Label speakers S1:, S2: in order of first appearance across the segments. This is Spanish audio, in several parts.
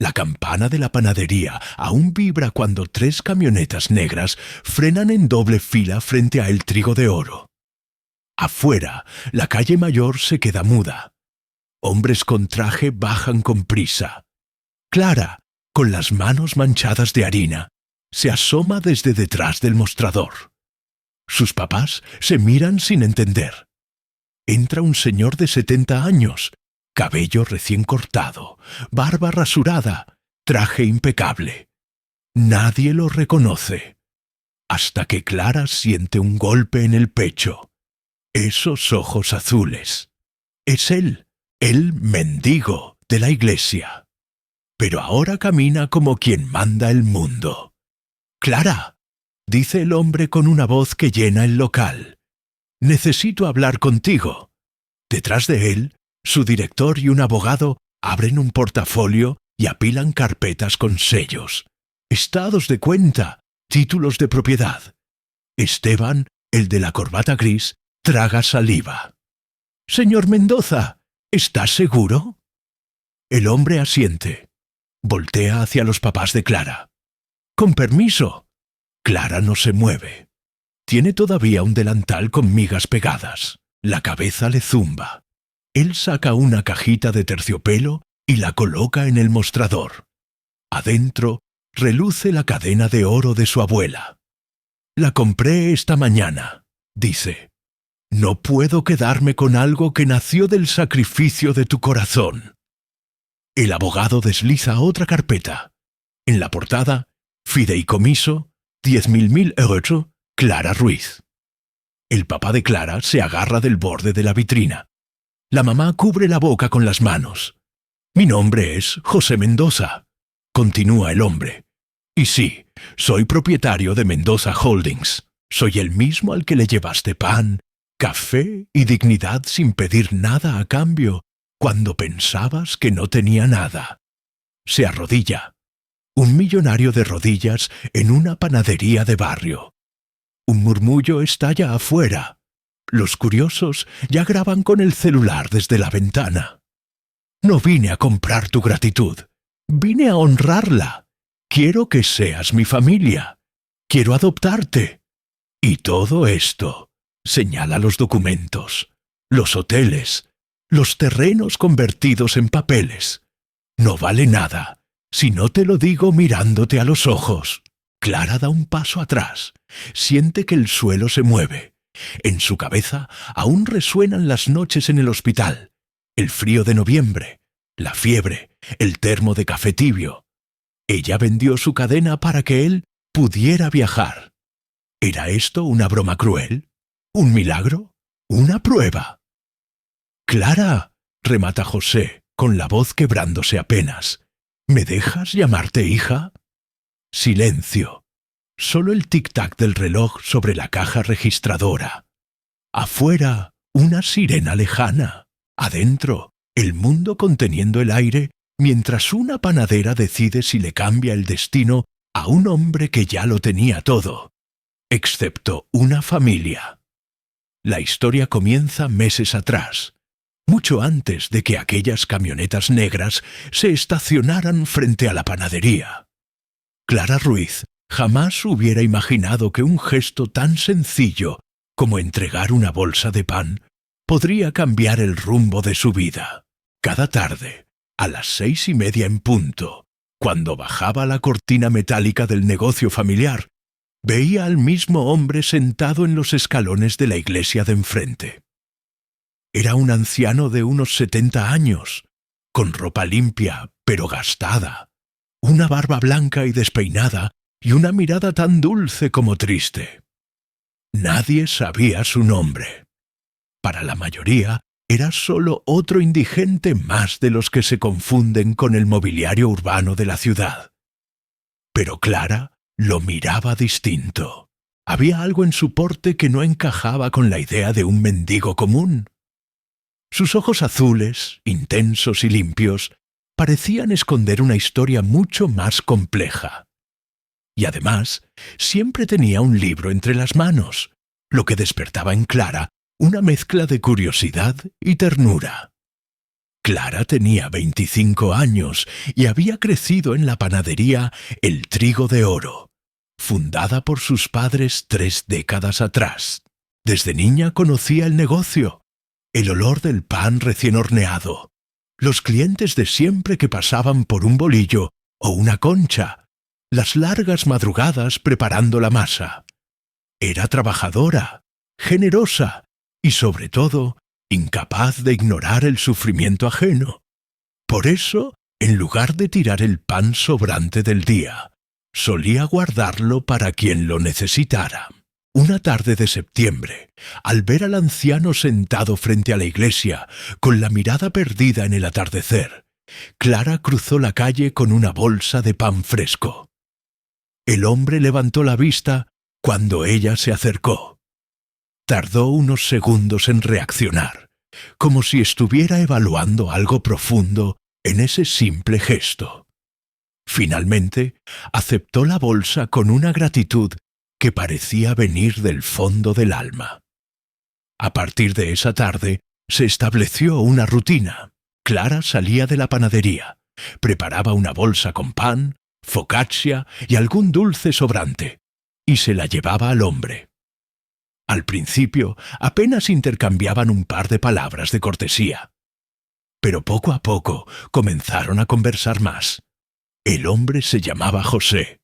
S1: La campana de la panadería aún vibra cuando tres camionetas negras frenan en doble fila frente a El Trigo de Oro. Afuera, la calle mayor se queda muda. Hombres con traje bajan con prisa. Clara, con las manos manchadas de harina, se asoma desde detrás del mostrador. Sus papás se miran sin entender. Entra un señor de 70 años, cabello recién cortado, barba rasurada, traje impecable. Nadie lo reconoce, hasta que Clara siente un golpe en el pecho. Esos ojos azules. Es él, el mendigo de la iglesia. Pero ahora camina como quien manda el mundo. «Clara», dice el hombre con una voz que llena el local. «Necesito hablar contigo». Detrás de él, su director y un abogado abren un portafolio y apilan carpetas con sellos, estados de cuenta, títulos de propiedad. Esteban, el de la corbata gris, traga saliva. «Señor Mendoza, ¿está seguro?» El hombre asiente. Voltea hacia los papás de Clara. «Con permiso». Clara no se mueve. Tiene todavía un delantal con migas pegadas. La cabeza le zumba. Él saca una cajita de terciopelo y la coloca en el mostrador. Adentro reluce la cadena de oro de su abuela. «La compré esta mañana», dice. «No puedo quedarme con algo que nació del sacrificio de tu corazón». El abogado desliza otra carpeta. En la portada, fideicomiso, 10.000 euros, Clara Ruiz. El papá de Clara se agarra del borde de la vitrina. La mamá cubre la boca con las manos. «Mi nombre es José Mendoza», continúa el hombre. «Y sí, soy propietario de Mendoza Holdings. Soy el mismo al que le llevaste pan, café y dignidad sin pedir nada a cambio cuando pensabas que no tenía nada». Se arrodilla. Un millonario de rodillas en una panadería de barrio. Un murmullo estalla afuera. Los curiosos ya graban con el celular desde la ventana. «No vine a comprar tu gratitud. Vine a honrarla. Quiero que seas mi familia. Quiero adoptarte. Y todo esto», señala los documentos, los hoteles, los terrenos convertidos en papeles. «No vale nada si no te lo digo mirándote a los ojos». Clara da un paso atrás. Siente que el suelo se mueve. En su cabeza aún resuenan las noches en el hospital, el frío de noviembre, la fiebre, el termo de café tibio. Ella vendió su cadena para que él pudiera viajar. ¿Era esto una broma cruel? ¿Un milagro? ¿Una prueba? «Clara», remata José, con la voz quebrándose apenas, «¿me dejas llamarte hija?» Silencio. Solo el tic-tac del reloj sobre la caja registradora. Afuera, una sirena lejana. Adentro, el mundo conteniendo el aire mientras una panadera decide si le cambia el destino a un hombre que ya lo tenía todo, excepto una familia. La historia comienza meses atrás, mucho antes de que aquellas camionetas negras se estacionaran frente a la panadería. Clara Ruiz jamás hubiera imaginado que un gesto tan sencillo como entregar una bolsa de pan podría cambiar el rumbo de su vida. Cada tarde, a las 6:30 en punto, cuando bajaba la cortina metálica del negocio familiar, veía al mismo hombre sentado en los escalones de la iglesia de enfrente. Era un anciano de unos 70 años, con ropa limpia pero gastada, una barba blanca y despeinada y una mirada tan dulce como triste. Nadie sabía su nombre. Para la mayoría era solo otro indigente más de los que se confunden con el mobiliario urbano de la ciudad. Pero Clara lo miraba distinto. Había algo en su porte que no encajaba con la idea de un mendigo común. Sus ojos azules, intensos y limpios, parecían esconder una historia mucho más compleja. Y además, siempre tenía un libro entre las manos, lo que despertaba en Clara una mezcla de curiosidad y ternura. Clara tenía 25 años y había crecido en la panadería El Trigo de Oro, fundada por sus padres 3 décadas atrás. Desde niña conocía el negocio, el olor del pan recién horneado, los clientes de siempre que pasaban por un bolillo o una concha, las largas madrugadas preparando la masa. Era trabajadora, generosa y, sobre todo, incapaz de ignorar el sufrimiento ajeno. Por eso, en lugar de tirar el pan sobrante del día, solía guardarlo para quien lo necesitara. Una tarde de septiembre, al ver al anciano sentado frente a la iglesia, con la mirada perdida en el atardecer, Clara cruzó la calle con una bolsa de pan fresco. El hombre levantó la vista cuando ella se acercó. Tardó unos segundos en reaccionar, como si estuviera evaluando algo profundo en ese simple gesto. Finalmente, aceptó la bolsa con una gratitud que parecía venir del fondo del alma. A partir de esa tarde, se estableció una rutina. Clara salía de la panadería, preparaba una bolsa con pan, focaccia y algún dulce sobrante, y se la llevaba al hombre. Al principio, apenas intercambiaban un par de palabras de cortesía. Pero poco a poco comenzaron a conversar más. El hombre se llamaba José,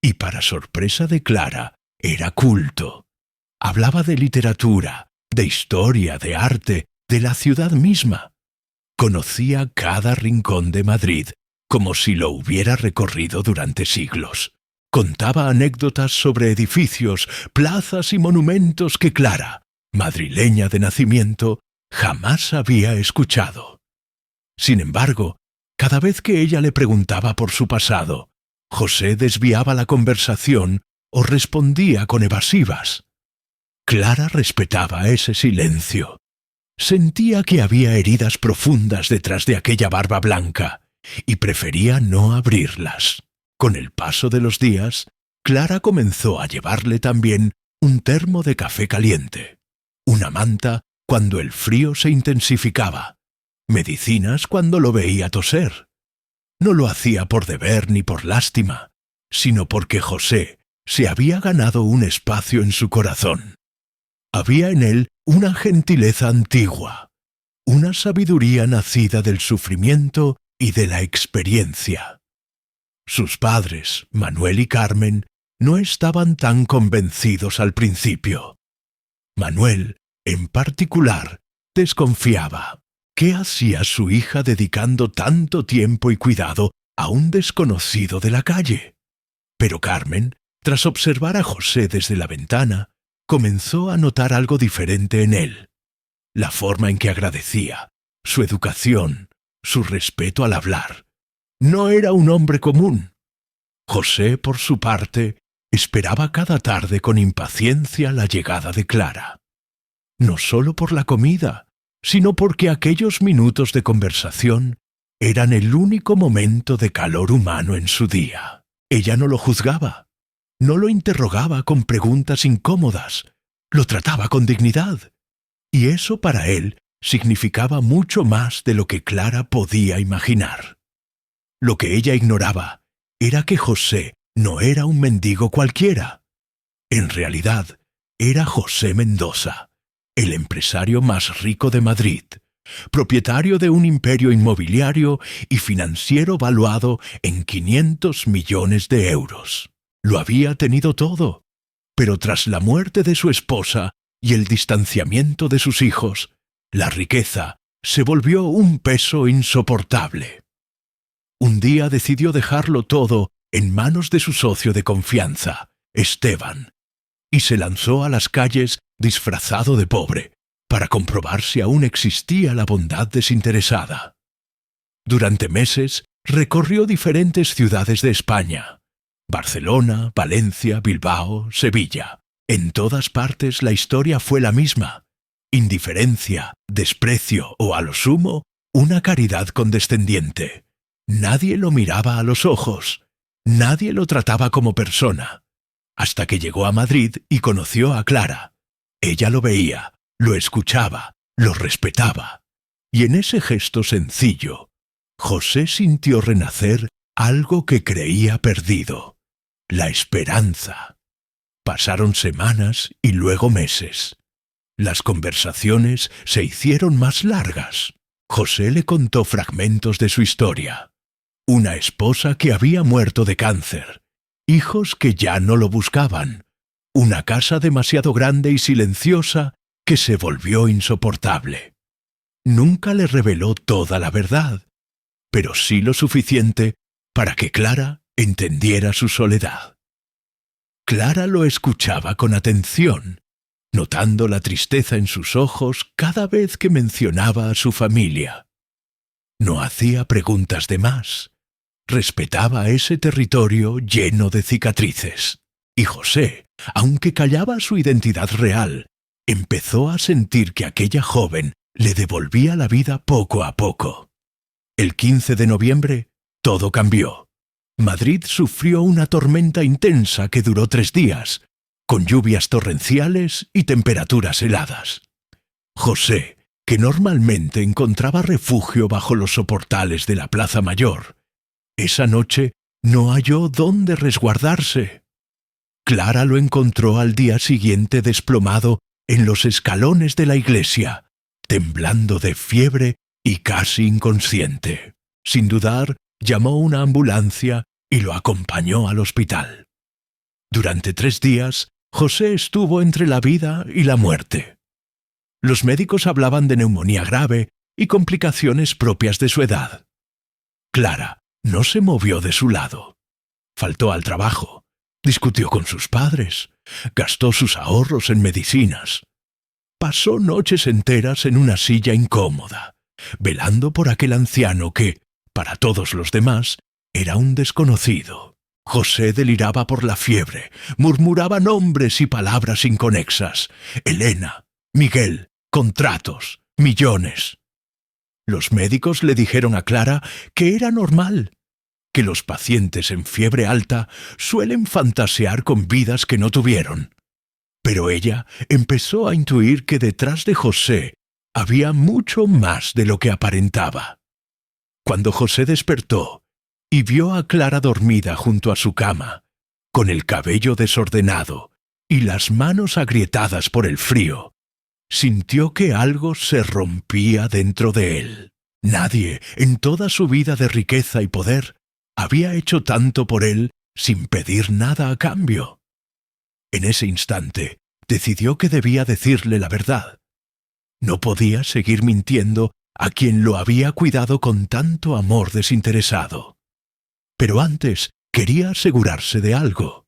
S1: y para sorpresa de Clara, era culto. Hablaba de literatura, de historia, de arte, de la ciudad misma. Conocía cada rincón de Madrid como si lo hubiera recorrido durante siglos. Contaba anécdotas sobre edificios, plazas y monumentos que Clara, madrileña de nacimiento, jamás había escuchado. Sin embargo, cada vez que ella le preguntaba por su pasado, José desviaba la conversación o respondía con evasivas. Clara respetaba ese silencio. Sentía que había heridas profundas detrás de aquella barba blanca y prefería no abrirlas. Con el paso de los días, Clara comenzó a llevarle también un termo de café caliente, una manta cuando el frío se intensificaba, medicinas cuando lo veía toser. No lo hacía por deber ni por lástima, sino porque José se había ganado un espacio en su corazón. Había en él una gentileza antigua, una sabiduría nacida del sufrimiento y de la experiencia. Sus padres, Manuel y Carmen, no estaban tan convencidos al principio. Manuel, en particular, desconfiaba. ¿Qué hacía su hija dedicando tanto tiempo y cuidado a un desconocido de la calle? Pero Carmen, tras observar a José desde la ventana, comenzó a notar algo diferente en él. La forma en que agradecía, su educación, su respeto al hablar. No era un hombre común. José, por su parte, esperaba cada tarde con impaciencia la llegada de Clara. No solo por la comida, sino porque aquellos minutos de conversación eran el único momento de calor humano en su día. Ella no lo juzgaba, no lo interrogaba con preguntas incómodas, lo trataba con dignidad. Y eso para él significaba mucho más de lo que Clara podía imaginar. Lo que ella ignoraba era que José no era un mendigo cualquiera. En realidad, era José Mendoza, el empresario más rico de Madrid, propietario de un imperio inmobiliario y financiero valuado en 500 millones de euros. Lo había tenido todo, pero tras la muerte de su esposa y el distanciamiento de sus hijos, la riqueza se volvió un peso insoportable. Un día decidió dejarlo todo en manos de su socio de confianza, Esteban, y se lanzó a las calles disfrazado de pobre, para comprobar si aún existía la bondad desinteresada. Durante meses recorrió diferentes ciudades de España: Barcelona, Valencia, Bilbao, Sevilla. En todas partes la historia fue la misma: indiferencia, desprecio o, a lo sumo, una caridad condescendiente. Nadie lo miraba a los ojos, nadie lo trataba como persona, hasta que llegó a Madrid y conoció a Clara. Ella lo veía, lo escuchaba, lo respetaba. Y en ese gesto sencillo, José sintió renacer algo que creía perdido: la esperanza. Pasaron semanas y luego meses. Las conversaciones se hicieron más largas. José le contó fragmentos de su historia. Una esposa que había muerto de cáncer, hijos que ya no lo buscaban, una casa demasiado grande y silenciosa que se volvió insoportable. Nunca le reveló toda la verdad, pero sí lo suficiente para que Clara entendiera su soledad. Clara lo escuchaba con atención, notando la tristeza en sus ojos cada vez que mencionaba a su familia. No hacía preguntas de más. Respetaba ese territorio lleno de cicatrices. Y José, aunque callaba su identidad real, empezó a sentir que aquella joven le devolvía la vida poco a poco. El 15 de noviembre, todo cambió. Madrid sufrió una tormenta intensa que duró 3 días, con lluvias torrenciales y temperaturas heladas. José, que normalmente encontraba refugio bajo los soportales de la Plaza Mayor, esa noche no halló dónde resguardarse. Clara lo encontró al día siguiente desplomado en los escalones de la iglesia, temblando de fiebre y casi inconsciente. Sin dudar, llamó una ambulancia y lo acompañó al hospital. Durante 3 días, José estuvo entre la vida y la muerte. Los médicos hablaban de neumonía grave y complicaciones propias de su edad. Clara no se movió de su lado. Faltó al trabajo, discutió con sus padres, gastó sus ahorros en medicinas. Pasó noches enteras en una silla incómoda, velando por aquel anciano que, para todos los demás, era un desconocido. José deliraba por la fiebre, murmuraba nombres y palabras inconexas. Elena, Miguel, contratos, millones. Los médicos le dijeron a Clara que era normal, que los pacientes en fiebre alta suelen fantasear con vidas que no tuvieron. Pero ella empezó a intuir que detrás de José había mucho más de lo que aparentaba. Cuando José despertó y vio a Clara dormida junto a su cama, con el cabello desordenado y las manos agrietadas por el frío, sintió que algo se rompía dentro de él. Nadie, en toda su vida de riqueza y poder, había hecho tanto por él sin pedir nada a cambio. En ese instante, decidió que debía decirle la verdad. No podía seguir mintiendo a quien lo había cuidado con tanto amor desinteresado. Pero antes quería asegurarse de algo: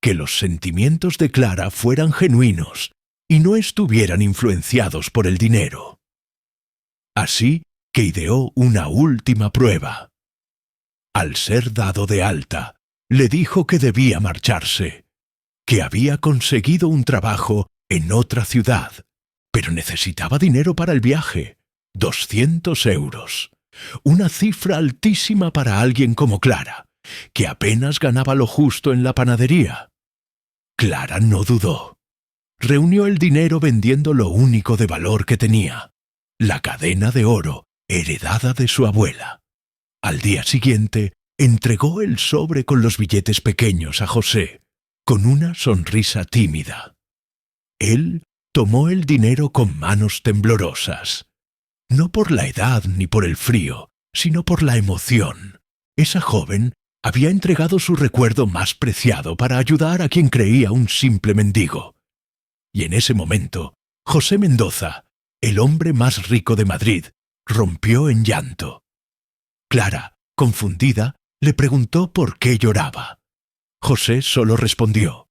S1: que los sentimientos de Clara fueran genuinos y no estuvieran influenciados por el dinero. Así que ideó una última prueba. Al ser dado de alta, le dijo que debía marcharse, que había conseguido un trabajo en otra ciudad, pero necesitaba dinero para el viaje, 200 euros, una cifra altísima para alguien como Clara, que apenas ganaba lo justo en la panadería. Clara no dudó. Reunió el dinero vendiendo lo único de valor que tenía, la cadena de oro heredada de su abuela. Al día siguiente, entregó el sobre con los billetes pequeños a José, con una sonrisa tímida. Él tomó el dinero con manos temblorosas. No por la edad ni por el frío, sino por la emoción. Esa joven había entregado su recuerdo más preciado para ayudar a quien creía un simple mendigo. Y en ese momento, José Mendoza, el hombre más rico de Madrid, rompió en llanto. Clara, confundida, le preguntó por qué lloraba. José solo respondió: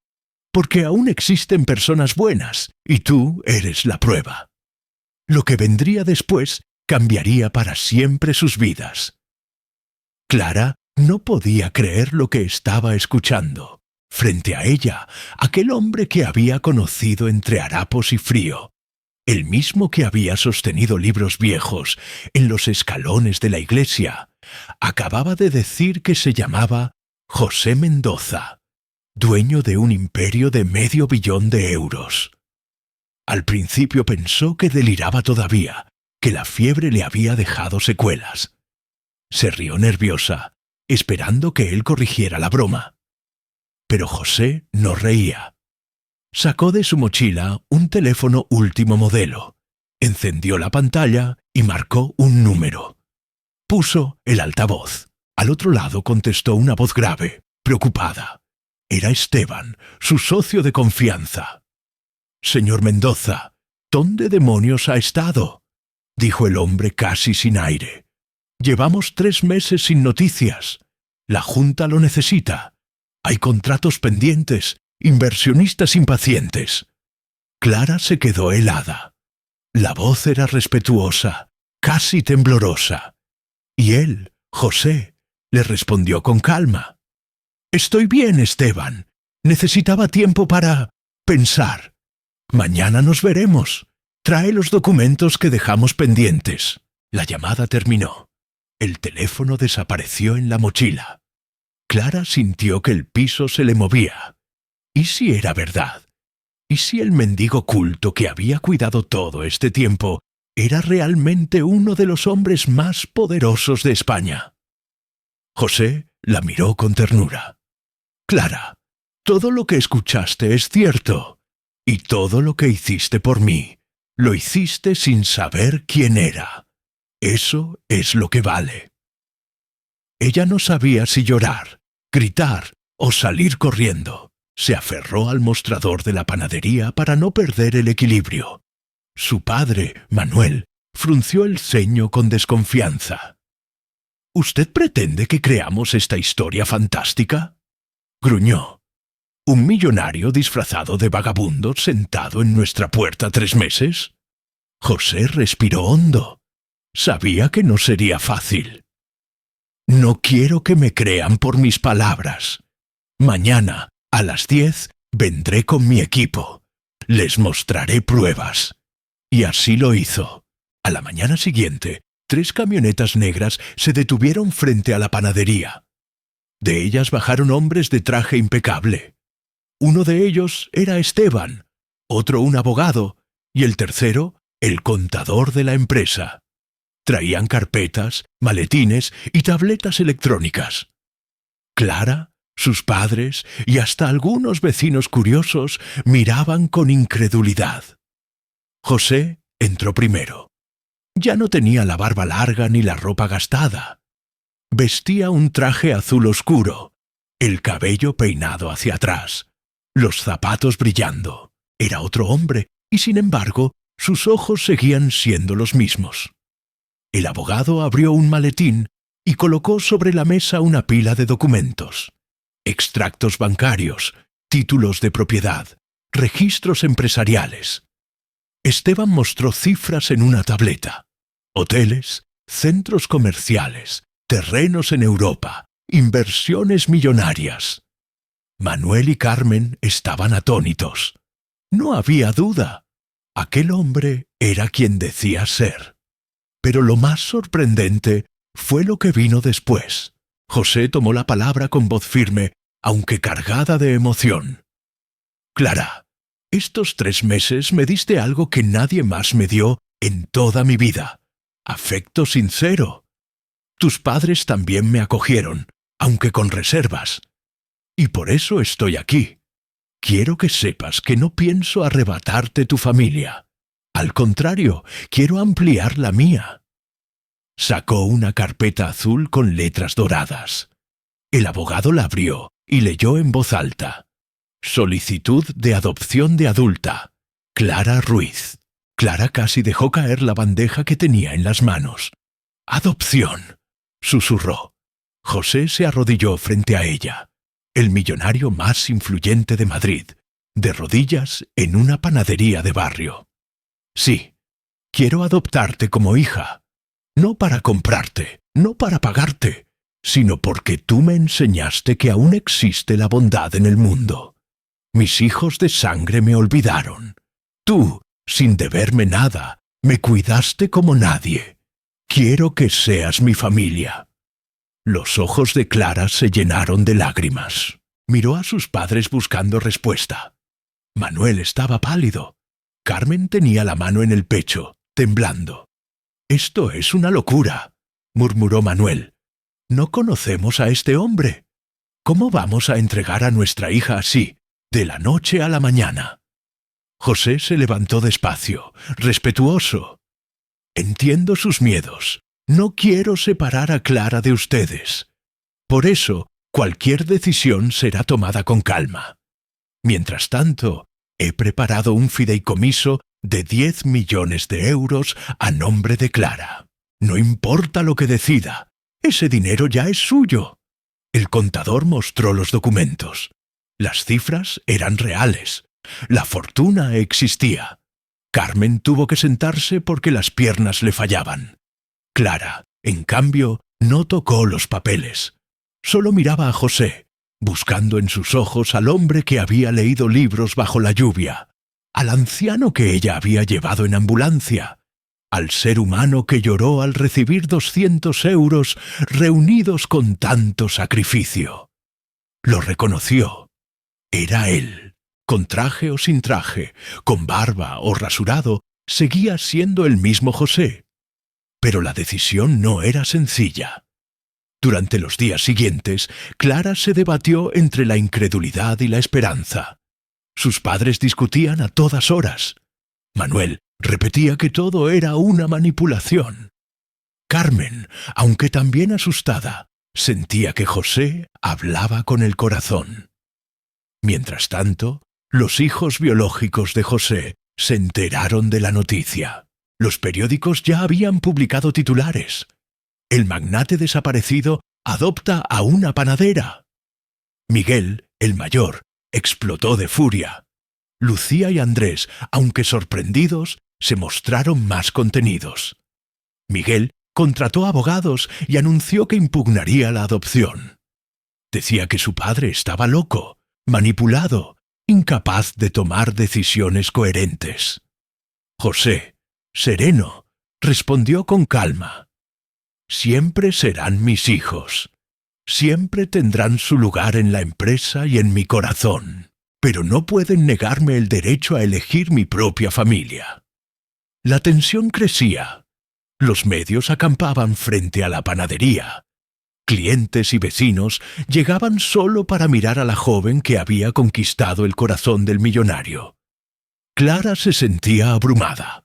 S1: «Porque aún existen personas buenas, y tú eres la prueba». Lo que vendría después cambiaría para siempre sus vidas. Clara no podía creer lo que estaba escuchando. Frente a ella, aquel hombre que había conocido entre harapos y frío, el mismo que había sostenido libros viejos en los escalones de la iglesia, acababa de decir que se llamaba José Mendoza, dueño de un imperio de $500 millones. Al principio pensó que deliraba todavía, que la fiebre le había dejado secuelas. Se rió nerviosa, esperando que él corrigiera la broma. Pero José no reía. Sacó de su mochila un teléfono último modelo, encendió la pantalla y marcó un número. Puso el altavoz. Al otro lado contestó una voz grave, preocupada. Era Esteban, su socio de confianza. «Señor Mendoza, ¿dónde demonios ha estado?», dijo el hombre casi sin aire. «Llevamos 3 meses sin noticias. La Junta lo necesita. Hay contratos pendientes, inversionistas impacientes». Clara se quedó helada. La voz era respetuosa, casi temblorosa. Y él, José, le respondió con calma. «Estoy bien, Esteban. Necesitaba tiempo para pensar. Mañana nos veremos. Trae los documentos que dejamos pendientes». La llamada terminó. El teléfono desapareció en la mochila. Clara sintió que el piso se le movía. ¿Y si era verdad? ¿Y si el mendigo culto que había cuidado todo este tiempo era realmente uno de los hombres más poderosos de España? José la miró con ternura. «Clara, todo lo que escuchaste es cierto, y todo lo que hiciste por mí, lo hiciste sin saber quién era. Eso es lo que vale». Ella no sabía si llorar, gritar o salir corriendo. Se aferró al mostrador de la panadería para no perder el equilibrio. Su padre, Manuel, frunció el ceño con desconfianza. «¿Usted pretende que creamos esta historia fantástica?», gruñó. «¿Un millonario disfrazado de vagabundo sentado en nuestra puerta 3 meses?» José respiró hondo. Sabía que no sería fácil. «No quiero que me crean por mis palabras. Mañana, a las 10, vendré con mi equipo. Les mostraré pruebas». Y así lo hizo. A la mañana siguiente, 3 camionetas negras se detuvieron frente a la panadería. De ellas bajaron hombres de traje impecable. Uno de ellos era Esteban, otro un abogado, y el tercero, el contador de la empresa. Traían carpetas, maletines y tabletas electrónicas. Clara, sus padres y hasta algunos vecinos curiosos miraban con incredulidad. José entró primero. Ya no tenía la barba larga ni la ropa gastada. Vestía un traje azul oscuro, el cabello peinado hacia atrás, los zapatos brillando. Era otro hombre, y sin embargo, sus ojos seguían siendo los mismos. El abogado abrió un maletín y colocó sobre la mesa una pila de documentos. Extractos bancarios, títulos de propiedad, registros empresariales. Esteban mostró cifras en una tableta. Hoteles, centros comerciales, terrenos en Europa, inversiones millonarias. Manuel y Carmen estaban atónitos. No había duda. Aquel hombre era quien decía ser. Pero lo más sorprendente fue lo que vino después. José tomó la palabra con voz firme, aunque cargada de emoción. «Clara, estos 3 meses me diste algo que nadie más me dio en toda mi vida. Afecto sincero. Tus padres también me acogieron, aunque con reservas. Y por eso estoy aquí. Quiero que sepas que no pienso arrebatarte tu familia. Al contrario, quiero ampliar la mía». Sacó una carpeta azul con letras doradas. El abogado la abrió y leyó en voz alta. «Solicitud de adopción de adulta. Clara Ruiz». Clara casi dejó caer la bandeja que tenía en las manos. «Adopción», susurró. José se arrodilló frente a ella, el millonario más influyente de Madrid, de rodillas en una panadería de barrio. «Sí, quiero adoptarte como hija. No para comprarte, no para pagarte, sino porque tú me enseñaste que aún existe la bondad en el mundo. Mis hijos de sangre me olvidaron. Tú, sin deberme nada, me cuidaste como nadie. Quiero que seas mi familia». Los ojos de Clara se llenaron de lágrimas. Miró a sus padres buscando respuesta. Manuel estaba pálido. Carmen tenía la mano en el pecho, temblando. «Esto es una locura», murmuró Manuel. «No conocemos a este hombre. ¿Cómo vamos a entregar a nuestra hija así, de la noche a la mañana?» José se levantó despacio, respetuoso. «Entiendo sus miedos. No quiero separar a Clara de ustedes. Por eso, cualquier decisión será tomada con calma. Mientras tanto, he preparado un fideicomiso de 10 millones de euros a nombre de Clara. No importa lo que decida, ese dinero ya es suyo». El contador mostró los documentos. Las cifras eran reales. La fortuna existía. Carmen tuvo que sentarse porque las piernas le fallaban. Clara, en cambio, no tocó los papeles. Solo miraba a José, buscando en sus ojos al hombre que había leído libros bajo la lluvia, al anciano que ella había llevado en ambulancia, al ser humano que lloró al recibir 200 euros reunidos con tanto sacrificio. Lo reconoció. Era él. Con traje o sin traje, con barba o rasurado, seguía siendo el mismo José. Pero la decisión no era sencilla. Durante los días siguientes, Clara se debatió entre la incredulidad y la esperanza. Sus padres discutían a todas horas. Manuel repetía que todo era una manipulación. Carmen, aunque también asustada, sentía que José hablaba con el corazón. Mientras tanto, los hijos biológicos de José se enteraron de la noticia. Los periódicos ya habían publicado titulares. El magnate desaparecido adopta a una panadera. Miguel, el mayor, explotó de furia. Lucía y Andrés, aunque sorprendidos, se mostraron más contenidos. Miguel contrató abogados y anunció que impugnaría la adopción. Decía que su padre estaba loco, manipulado, incapaz de tomar decisiones coherentes. José, sereno, respondió con calma: «Siempre serán mis hijos. Siempre tendrán su lugar en la empresa y en mi corazón, pero no pueden negarme el derecho a elegir mi propia familia». La tensión crecía. Los medios acampaban frente a la panadería. Clientes y vecinos llegaban solo para mirar a la joven que había conquistado el corazón del millonario. Clara se sentía abrumada.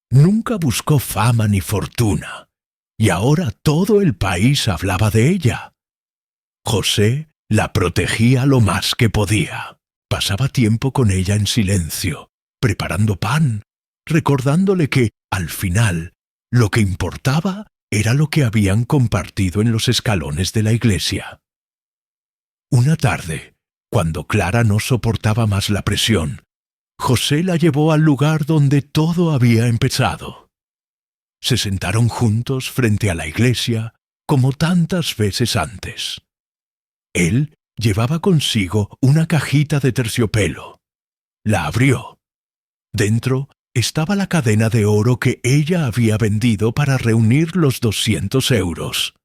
S1: Nunca buscó fama ni fortuna, y ahora todo el país hablaba de ella. José la protegía lo más que podía. Pasaba tiempo con ella en silencio, preparando pan, recordándole que, al final, lo que importaba era lo que habían compartido en los escalones de la iglesia. Una tarde, cuando Clara no soportaba más la presión, José la llevó al lugar donde todo había empezado. Se sentaron juntos frente a la iglesia como tantas veces antes. Él llevaba consigo una cajita de terciopelo. La abrió. Dentro estaba la cadena de oro que ella había vendido para reunir los 200 euros.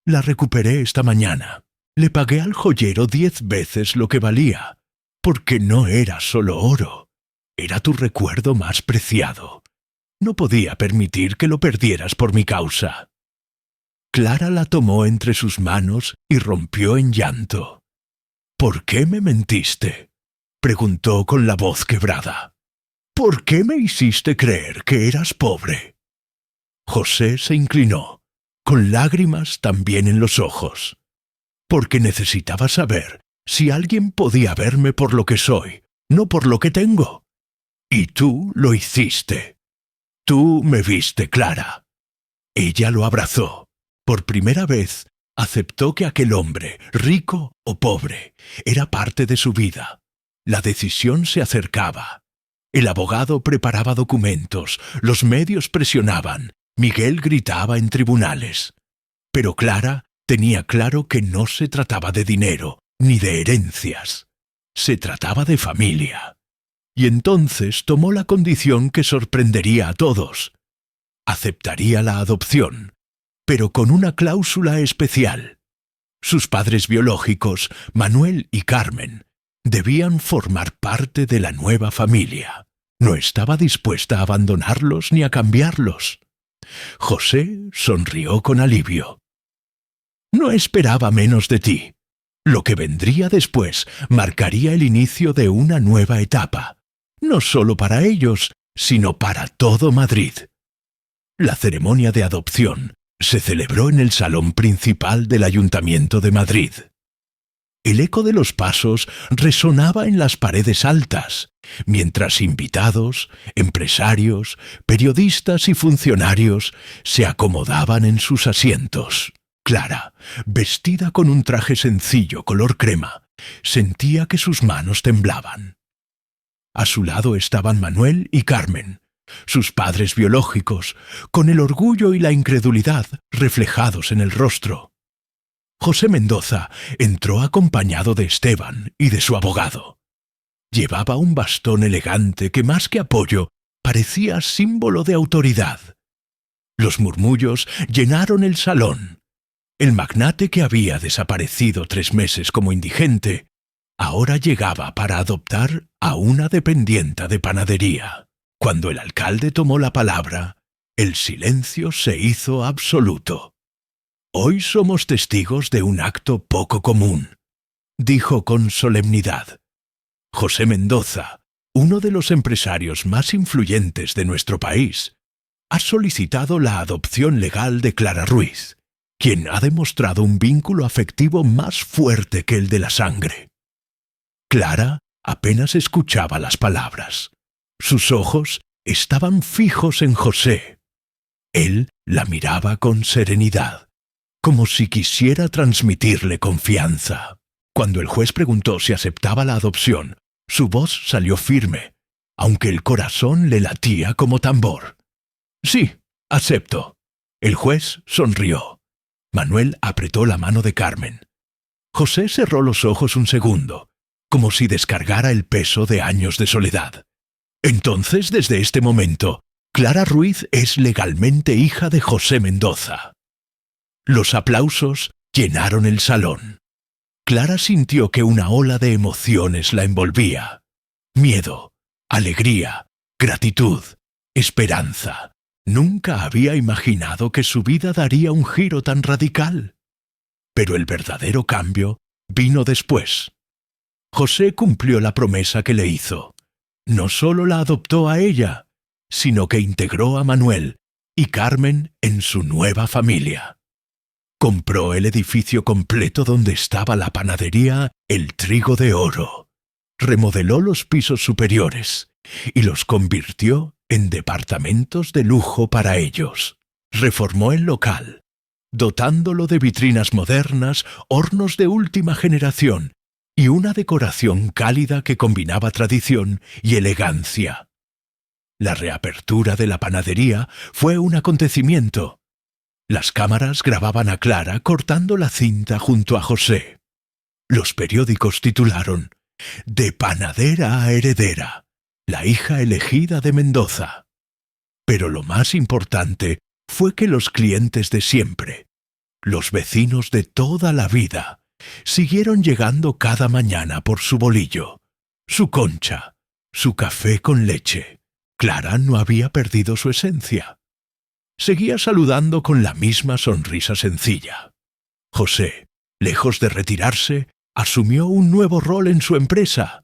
S1: La recuperé esta mañana. Le pagué al joyero 10 veces lo que valía, porque no era solo oro. Era tu recuerdo más preciado. No podía permitir que lo perdieras por mi causa. Clara la tomó entre sus manos y rompió en llanto. «¿Por qué me mentiste?», preguntó con la voz quebrada. «¿Por qué me hiciste creer que eras pobre?». José se inclinó, con lágrimas también en los ojos. «Porque necesitaba saber si alguien podía verme por lo que soy, no por lo que tengo. Y tú lo hiciste. Tú me viste, Clara». Ella lo abrazó. Por primera vez, aceptó que aquel hombre, rico o pobre, era parte de su vida. La decisión se acercaba. El abogado preparaba documentos, los medios presionaban, Miguel gritaba en tribunales. Pero Clara tenía claro que no se trataba de dinero, ni de herencias. Se trataba de familia. Y entonces tomó la condición que sorprendería a todos. Aceptaría la adopción, pero con una cláusula especial. Sus padres biológicos, Manuel y Carmen, debían formar parte de la nueva familia. No estaba dispuesta a abandonarlos ni a cambiarlos. José sonrió con alivio. No esperaba menos de ti. Lo que vendría después marcaría el inicio de una nueva etapa, no solo para ellos, sino para todo Madrid. La ceremonia de adopción se celebró en el salón principal del Ayuntamiento de Madrid. El eco de los pasos resonaba en las paredes altas, mientras invitados, empresarios, periodistas y funcionarios se acomodaban en sus asientos. Clara, vestida con un traje sencillo color crema, sentía que sus manos temblaban. A su lado estaban Manuel y Carmen, sus padres biológicos, con el orgullo y la incredulidad reflejados en el rostro. José Mendoza entró acompañado de Esteban y de su abogado. Llevaba un bastón elegante que, más que apoyo, parecía símbolo de autoridad. Los murmullos llenaron el salón. El magnate que había desaparecido 3 meses como indigente, ahora llegaba para adoptar a una dependienta de panadería. Cuando el alcalde tomó la palabra, el silencio se hizo absoluto. «Hoy somos testigos de un acto poco común», dijo con solemnidad. José Mendoza, uno de los empresarios más influyentes de nuestro país, ha solicitado la adopción legal de Clara Ruiz, quien ha demostrado un vínculo afectivo más fuerte que el de la sangre. Clara apenas escuchaba las palabras. Sus ojos estaban fijos en José. Él la miraba con serenidad, como si quisiera transmitirle confianza. Cuando el juez preguntó si aceptaba la adopción, su voz salió firme, aunque el corazón le latía como tambor. «Sí, acepto». El juez sonrió. Manuel apretó la mano de Carmen. José cerró los ojos un segundo, como si descargara el peso de años de soledad. Entonces, desde este momento, Clara Ruiz es legalmente hija de José Mendoza. Los aplausos llenaron el salón. Clara sintió que una ola de emociones la envolvía. Miedo, alegría, gratitud, esperanza. Nunca había imaginado que su vida daría un giro tan radical. Pero el verdadero cambio vino después. José cumplió la promesa que le hizo. No solo la adoptó a ella, sino que integró a Manuel y Carmen en su nueva familia. Compró el edificio completo donde estaba la panadería El Trigo de Oro. Remodeló los pisos superiores y los convirtió en departamentos de lujo para ellos. Reformó el local, dotándolo de vitrinas modernas, hornos de última generación y una decoración cálida que combinaba tradición y elegancia. La reapertura de la panadería fue un acontecimiento. Las cámaras grababan a Clara cortando la cinta junto a José. Los periódicos titularon «De panadera a heredera, la hija elegida de Mendoza». Pero lo más importante fue que los clientes de siempre, los vecinos de toda la vida, siguieron llegando cada mañana por su bolillo, su concha, su café con leche. Clara no había perdido su esencia. Seguía saludando con la misma sonrisa sencilla. José, lejos de retirarse, asumió un nuevo rol en su empresa.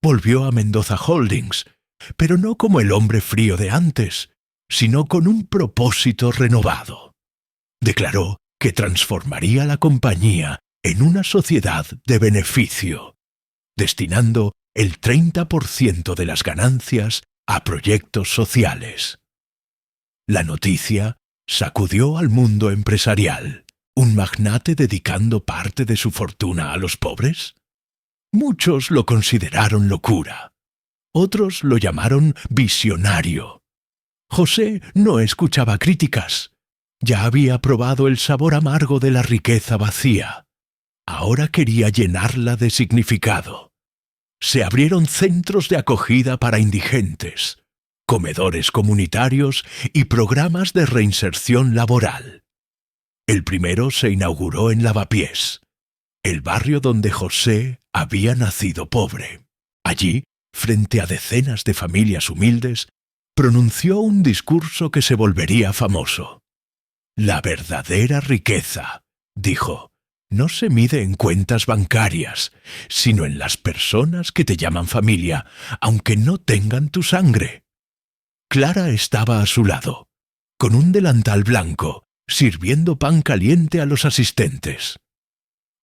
S1: Volvió a Mendoza Holdings, pero no como el hombre frío de antes, sino con un propósito renovado. Declaró que transformaría la compañía en una sociedad de beneficio, destinando el 30% de las ganancias a proyectos sociales. La noticia sacudió al mundo empresarial. ¿Un magnate dedicando parte de su fortuna a los pobres? Muchos lo consideraron locura. Otros lo llamaron visionario. José no escuchaba críticas. Ya había probado el sabor amargo de la riqueza vacía. Ahora quería llenarla de significado. Se abrieron centros de acogida para indigentes, comedores comunitarios y programas de reinserción laboral. El primero se inauguró en Lavapiés, el barrio donde José había nacido pobre. Allí, frente a decenas de familias humildes, pronunció un discurso que se volvería famoso. «La verdadera riqueza», dijo, «no se mide en cuentas bancarias, sino en las personas que te llaman familia, aunque no tengan tu sangre». Clara estaba a su lado, con un delantal blanco, sirviendo pan caliente a los asistentes.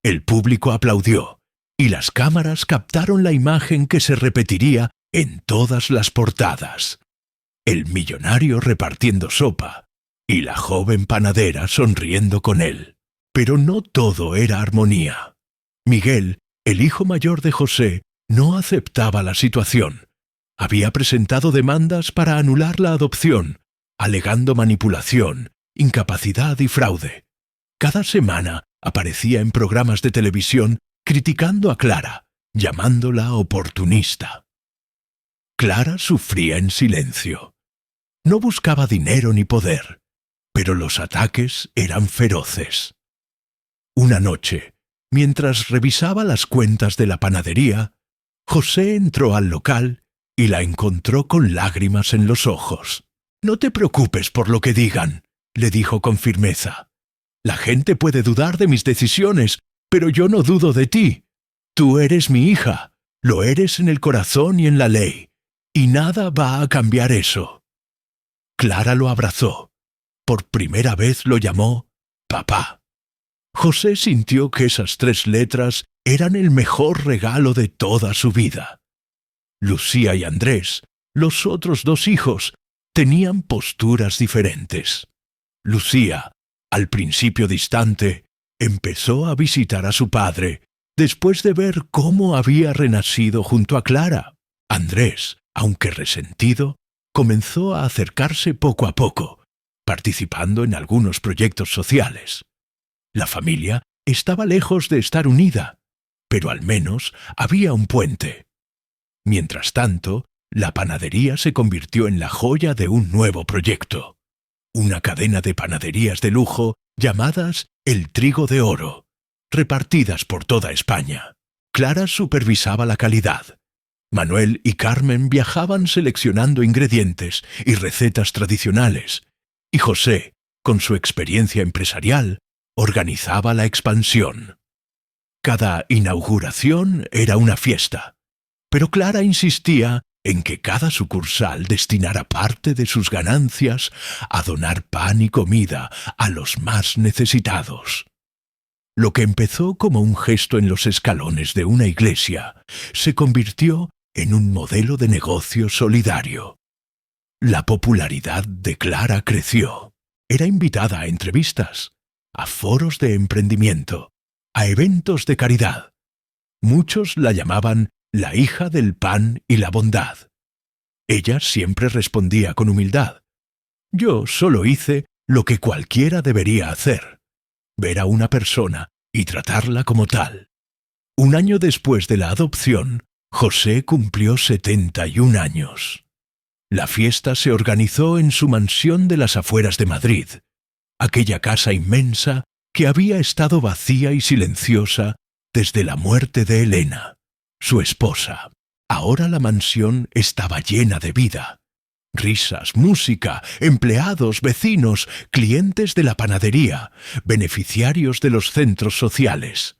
S1: El público aplaudió, y las cámaras captaron la imagen que se repetiría en todas las portadas. El millonario repartiendo sopa, y la joven panadera sonriendo con él. Pero no todo era armonía. Miguel, el hijo mayor de José, no aceptaba la situación. Había presentado demandas para anular la adopción, alegando manipulación, incapacidad y fraude. Cada semana aparecía en programas de televisión criticando a Clara, llamándola oportunista. Clara sufría en silencio. No buscaba dinero ni poder, pero los ataques eran feroces. Una noche, mientras revisaba las cuentas de la panadería, José entró al local y la encontró con lágrimas en los ojos. «No te preocupes por lo que digan», le dijo con firmeza. «La gente puede dudar de mis decisiones, pero yo no dudo de ti. Tú eres mi hija, lo eres en el corazón y en la ley, y nada va a cambiar eso». Clara lo abrazó. Por primera vez lo llamó papá. José sintió que esas 3 letras eran el mejor regalo de toda su vida. Lucía y Andrés, los otros 2 hijos, tenían posturas diferentes. Lucía, al principio distante, empezó a visitar a su padre, después de ver cómo había renacido junto a Clara. Andrés, aunque resentido, comenzó a acercarse poco a poco, participando en algunos proyectos sociales. La familia estaba lejos de estar unida, pero al menos había un puente. Mientras tanto, la panadería se convirtió en la joya de un nuevo proyecto. Una cadena de panaderías de lujo llamadas El Trigo de Oro, repartidas por toda España. Clara supervisaba la calidad. Manuel y Carmen viajaban seleccionando ingredientes y recetas tradicionales, y José, con su experiencia empresarial, organizaba la expansión. Cada inauguración era una fiesta, pero Clara insistía en que cada sucursal destinara parte de sus ganancias a donar pan y comida a los más necesitados. Lo que empezó como un gesto en los escalones de una iglesia se convirtió en un modelo de negocio solidario. La popularidad de Clara creció. Era invitada a entrevistas, a foros de emprendimiento, a eventos de caridad. Muchos la llamaban la hija del pan y la bondad. Ella siempre respondía con humildad. Yo solo hice lo que cualquiera debería hacer: ver a una persona y tratarla como tal. Un año después de la adopción, José cumplió 71 años. La fiesta se organizó en su mansión de las afueras de Madrid, aquella casa inmensa que había estado vacía y silenciosa desde la muerte de Elena, su esposa. Ahora la mansión estaba llena de vida. Risas, música, empleados, vecinos, clientes de la panadería, beneficiarios de los centros sociales.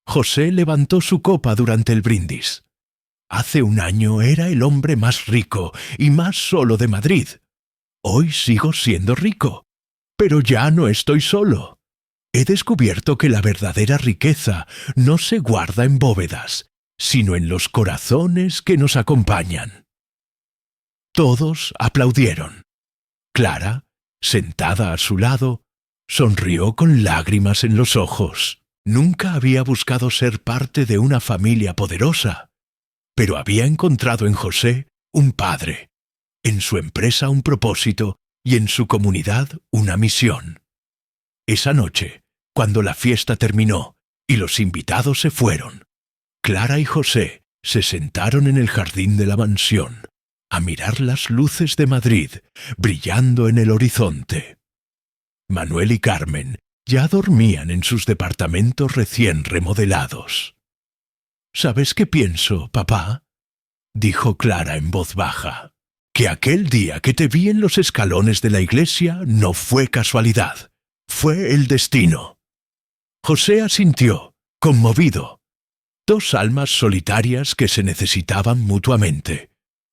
S1: José levantó su copa durante el brindis. Hace un año era el hombre más rico y más solo de Madrid. Hoy sigo siendo rico, pero ya no estoy solo. He descubierto que la verdadera riqueza no se guarda en bóvedas, sino en los corazones que nos acompañan. Todos aplaudieron. Clara, sentada a su lado, sonrió con lágrimas en los ojos. Nunca había buscado ser parte de una familia poderosa, pero había encontrado en José un padre, en su empresa un propósito y en su comunidad una misión. Esa noche, cuando la fiesta terminó y los invitados se fueron, Clara y José se sentaron en el jardín de la mansión a mirar las luces de Madrid brillando en el horizonte. Manuel y Carmen ya dormían en sus departamentos recién remodelados. «¿Sabes qué pienso, papá?», dijo Clara en voz baja. que aquel día que te vi en los escalones de la iglesia no fue casualidad, fue el destino. José asintió, conmovido. Dos almas solitarias que se necesitaban mutuamente.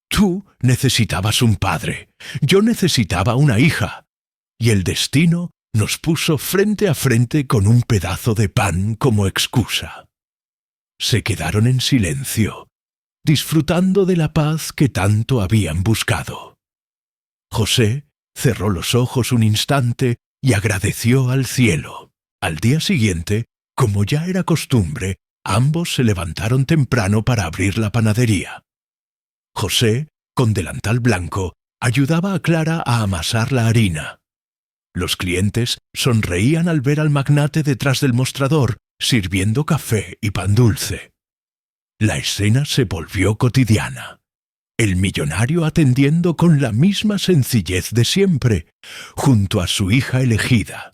S1: Tú necesitabas un padre, yo necesitaba una hija, y el destino nos puso frente a frente con un pedazo de pan como excusa. Se quedaron en silencio, disfrutando de la paz que tanto habían buscado. José cerró los ojos un instante y agradeció al cielo. Al día siguiente, como ya era costumbre, ambos se levantaron temprano para abrir la panadería. José, con delantal blanco, ayudaba a Clara a amasar la harina. Los clientes sonreían al ver al magnate detrás del mostrador, sirviendo café y pan dulce. La escena se volvió cotidiana. El millonario atendiendo con la misma sencillez de siempre, junto a su hija elegida.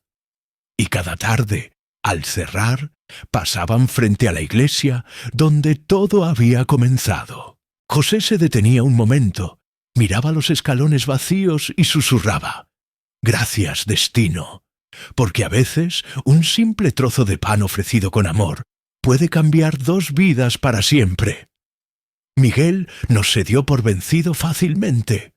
S1: Y cada tarde, al cerrar, pasaban frente a la iglesia donde todo había comenzado. José se detenía un momento, miraba los escalones vacíos y susurraba: «Gracias, destino», porque a veces un simple trozo de pan ofrecido con amor puede cambiar dos vidas para siempre. Miguel no se dio por vencido fácilmente.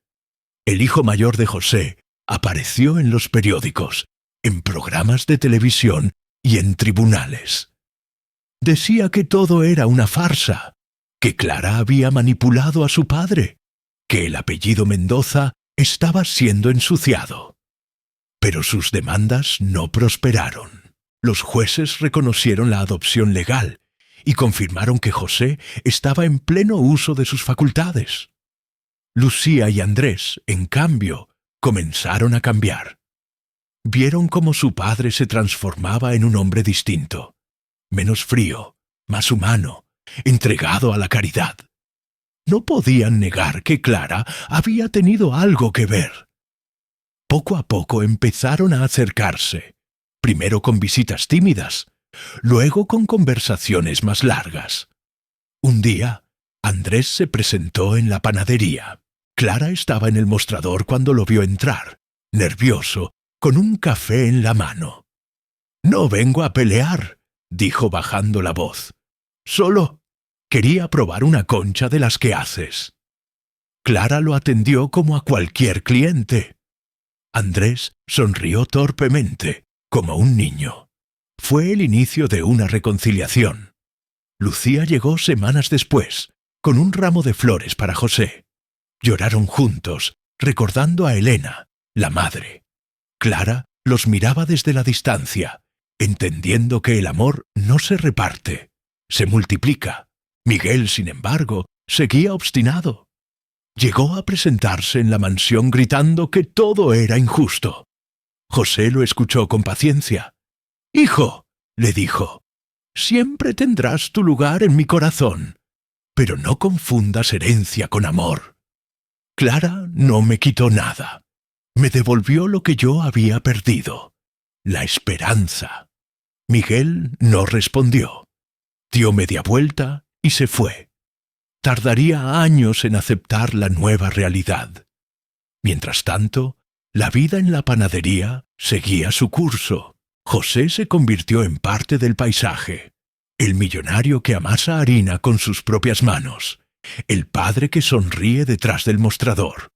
S1: El hijo mayor de José apareció en los periódicos, en programas de televisión y en tribunales. Decía que todo era una farsa, que Clara había manipulado a su padre, que el apellido Mendoza estaba siendo ensuciado. Pero sus demandas no prosperaron. Los jueces reconocieron la adopción legal y confirmaron que José estaba en pleno uso de sus facultades. Lucía y Andrés, en cambio, comenzaron a cambiar. Vieron cómo su padre se transformaba en un hombre distinto, menos frío, más humano, entregado a la caridad. No podían negar que Clara había tenido algo que ver. Poco a poco empezaron a acercarse, primero con visitas tímidas, luego con conversaciones más largas. Un día, Andrés se presentó en la panadería. Clara estaba en el mostrador cuando lo vio entrar, nervioso, con un café en la mano. «No vengo a pelear», dijo bajando la voz. «Solo quería probar una concha de las que haces». Clara lo atendió como a cualquier cliente. Andrés sonrió torpemente, como un niño. Fue el inicio de una reconciliación. Lucía llegó semanas después, con un ramo de flores para José. Lloraron juntos, recordando a Elena, la madre. Clara los miraba desde la distancia, entendiendo que el amor no se reparte, se multiplica. Miguel, sin embargo, seguía obstinado. Llegó a presentarse en la mansión gritando que todo era injusto. José lo escuchó con paciencia. «Hijo», le dijo, «siempre tendrás tu lugar en mi corazón, pero no confundas herencia con amor. Clara no me quitó nada. Me devolvió lo que yo había perdido, la esperanza». Miguel no respondió. Dio media vuelta y se fue. Tardaría años en aceptar la nueva realidad. Mientras tanto, la vida en la panadería seguía su curso. José se convirtió en parte del paisaje. El millonario que amasa harina con sus propias manos. El padre que sonríe detrás del mostrador.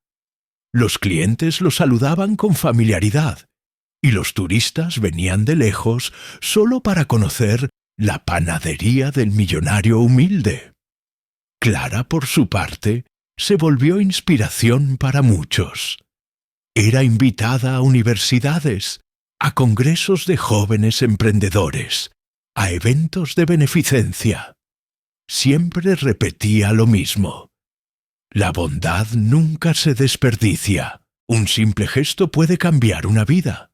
S1: Los clientes lo saludaban con familiaridad, y los turistas venían de lejos solo para conocer la panadería del millonario humilde. Clara, por su parte, se volvió inspiración para muchos. Era invitada a universidades, a congresos de jóvenes emprendedores, a eventos de beneficencia. Siempre repetía lo mismo: la bondad nunca se desperdicia. Un simple gesto puede cambiar una vida.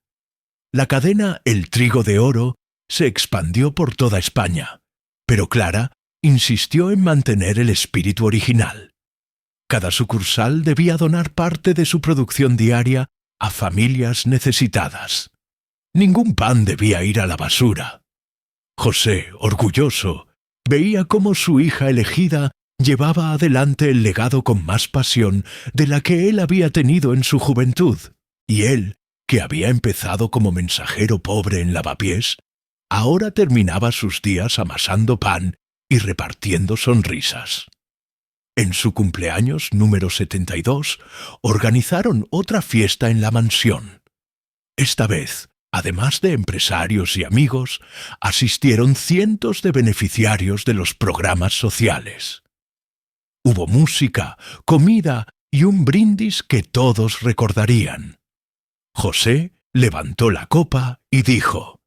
S1: La cadena El Trigo de Oro se expandió por toda España, pero Clara insistió en mantener el espíritu original. Cada sucursal debía donar parte de su producción diaria a familias necesitadas. Ningún pan debía ir a la basura. José, orgulloso, veía cómo su hija elegida llevaba adelante el legado con más pasión de la que él había tenido en su juventud, y él, que había empezado como mensajero pobre en lavapiés, ahora terminaba sus días amasando pan y repartiendo sonrisas. En su cumpleaños número 72, organizaron otra fiesta en la mansión. Esta vez, además de empresarios y amigos, asistieron cientos de beneficiarios de los programas sociales. Hubo música, comida y un brindis que todos recordarían. José levantó la copa y dijo: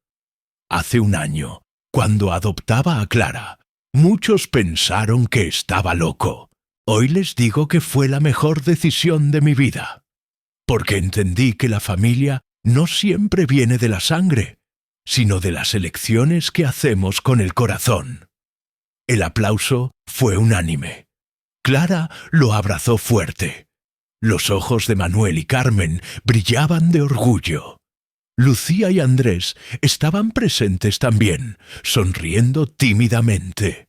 S1: «Hace un año, cuando adoptaba a Clara, muchos pensaron que estaba loco. Hoy les digo que fue la mejor decisión de mi vida, porque entendí que la familia no siempre viene de la sangre, sino de las elecciones que hacemos con el corazón». El aplauso fue unánime. Clara lo abrazó fuerte. Los ojos de Manuel y Carmen brillaban de orgullo. Lucía y Andrés estaban presentes también, sonriendo tímidamente.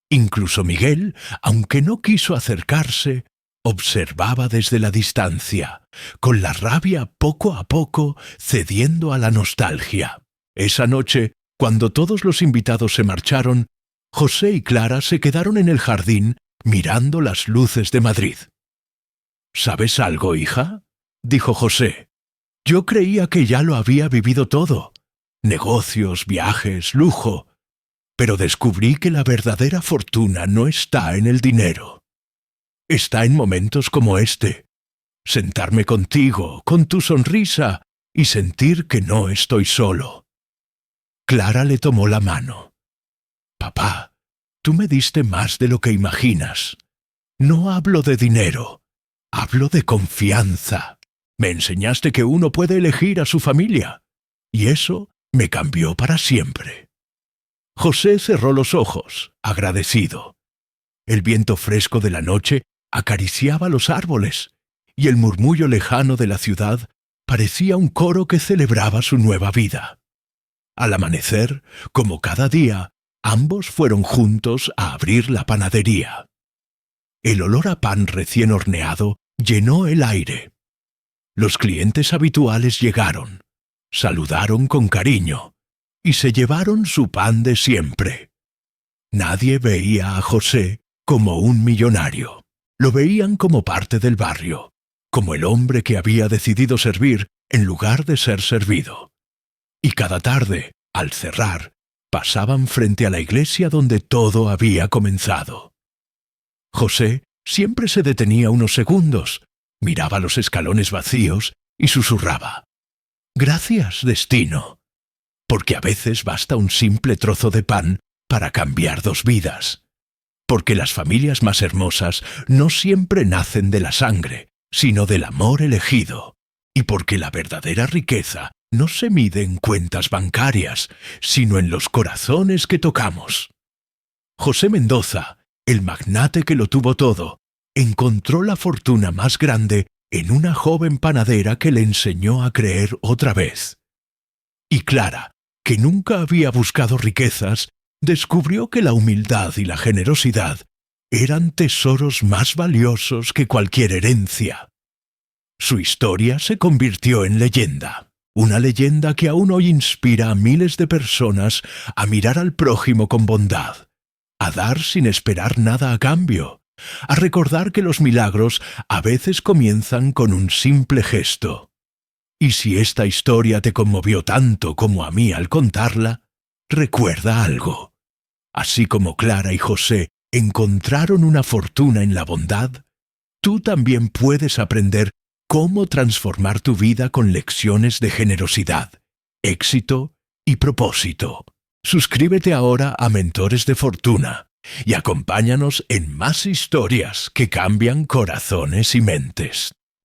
S1: Incluso Miguel, aunque no quiso acercarse, observaba desde la distancia, con la rabia poco a poco cediendo a la nostalgia. Esa noche, cuando todos los invitados se marcharon, José y Clara se quedaron en el jardín mirando las luces de Madrid. «¿Sabes algo, hija?», dijo José. «Yo creía que ya lo había vivido todo. Negocios, viajes, lujo. Pero descubrí que la verdadera fortuna no está en el dinero. Está en momentos como este. Sentarme contigo, con tu sonrisa, y sentir que no estoy solo». Clara le tomó la mano. «Papá, tú me diste más de lo que imaginas. No hablo de dinero. Hablo de confianza. Me enseñaste que uno puede elegir a su familia, y eso me cambió para siempre». José cerró los ojos, agradecido. El viento fresco de la noche acariciaba los árboles, y el murmullo lejano de la ciudad parecía un coro que celebraba su nueva vida. Al amanecer, como cada día, ambos fueron juntos a abrir la panadería. El olor a pan recién horneado llenó el aire. Los clientes habituales llegaron, saludaron con cariño y se llevaron su pan de siempre. Nadie veía a José como un millonario. Lo veían como parte del barrio, como el hombre que había decidido servir en lugar de ser servido. Y cada tarde, al cerrar, pasaban frente a la iglesia donde todo había comenzado. José siempre se detenía unos segundos, miraba los escalones vacíos y susurraba: «Gracias, destino», porque a veces basta un simple trozo de pan para cambiar dos vidas. Porque las familias más hermosas no siempre nacen de la sangre, sino del amor elegido. Y porque la verdadera riqueza no se mide en cuentas bancarias, sino en los corazones que tocamos. José Mendoza, el magnate que lo tuvo todo, encontró la fortuna más grande en una joven panadera que le enseñó a creer otra vez. Y Clara, que nunca había buscado riquezas, descubrió que la humildad y la generosidad eran tesoros más valiosos que cualquier herencia. Su historia se convirtió en leyenda, una leyenda que aún hoy inspira a miles de personas a mirar al prójimo con bondad, a dar sin esperar nada a cambio, a recordar que los milagros a veces comienzan con un simple gesto. Y si esta historia te conmovió tanto como a mí al contarla, recuerda algo. Así como Clara y José encontraron una fortuna en la bondad, tú también puedes aprender cómo transformar tu vida con lecciones de generosidad, éxito y propósito. Suscríbete ahora a Mentores de Fortuna y acompáñanos en más historias que cambian corazones y mentes.